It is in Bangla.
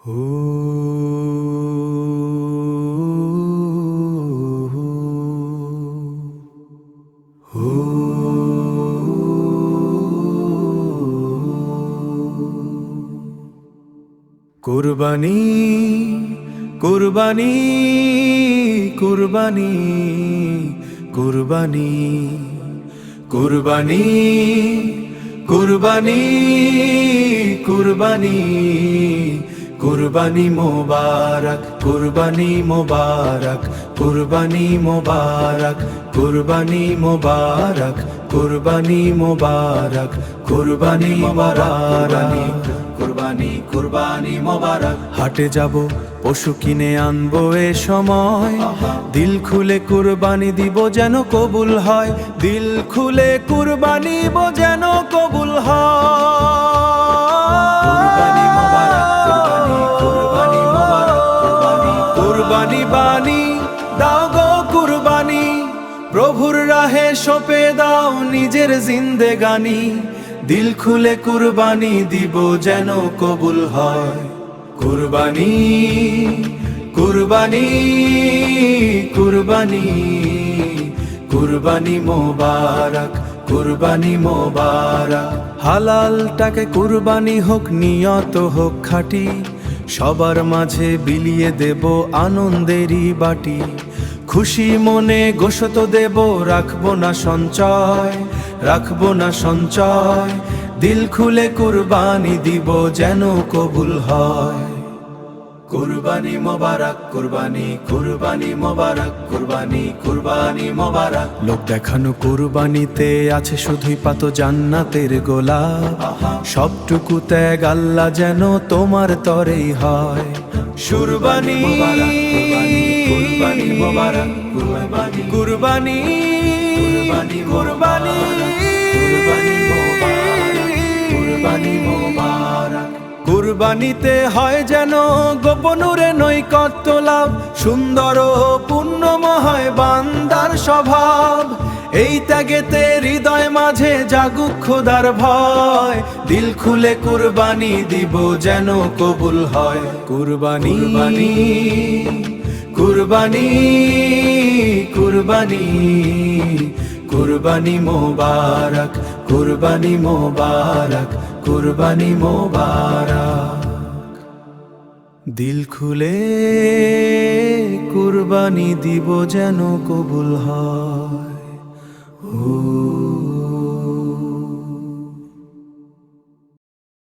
কুরবানি কুরবানি কুরবানি কুরবানি কুরবানি কুরবানি কুরবানি কুরবানি মোবারক কুরবানি মোবারক কুরবানি মোবারক কুরবানি মোবারক কুরবানি মোবারক কুরবানি মোবারক কুরবানি কুরবানি মোবারক। হাটে যাব পশু কিনে আনবো এ সময়, দিল খুলে কুরবানি দিব যেন কবুল হয়, দিল খুলে কুরবানি দিব যেন কবুল হয়। কুরবানি মোবারক কুরবানি কুরবানি মোবারক কুরবানি কুরবানি বানি দাও গো কুরবানি, প্রভুর রাহে সঁপে দাও নিজের জিন্দেগানি, দিল খুলে কুরবানি দিব যেন কবুল হয়। কুরবানি কুরবানি কুরবানি কুরবানি মোবারক কুরবানি মোবারক। হালালটাকে কুরবানি হোক, নিয়ত হোক খাঁটি, সবার মাঝে বিলিয়ে দেব আনন্দেরই বাটি, খুশি মনে গোশত দেব, রাখবো না সঞ্চয় রাখবো না সঞ্চয়, দিল খুলে কুরবানি দিব যেন কবুল হয়। কুরবানি মোবারক কুরবানি কুরবানি মোবারক কুরবানি কুরবানি মোবারক। লোক দেখানো কুরবানিতে আছে শুধুই পাতো জান্নাতের গোলাপ, সবটুকু ত্যাগ আল্লাহ যেন তোমার তরেই হয়। কুরবানি কুরবানি মোবারক কুরবানি কুরবানি কুরবানি কুরবানি কুরবানি মোবারক। কুরবানিতে হয় যেন গোপনুরে নৈকট্য লাভ, সুন্দর ও পুণ্যময় বান্দার স্বভাব, এই ত্যাগেতে হৃদয় মাঝে জাগুক খোদার ভয়, দিল খুলে কুরবানি দিব যেন কবুল হয়। কুরবানি কুরবানি কুরবানি কুরবানি মোবারক কুরবানি মোবারক কুরবানি মোবারক। দিল খুলে কুরবানি দিব যেন কবুল হয়।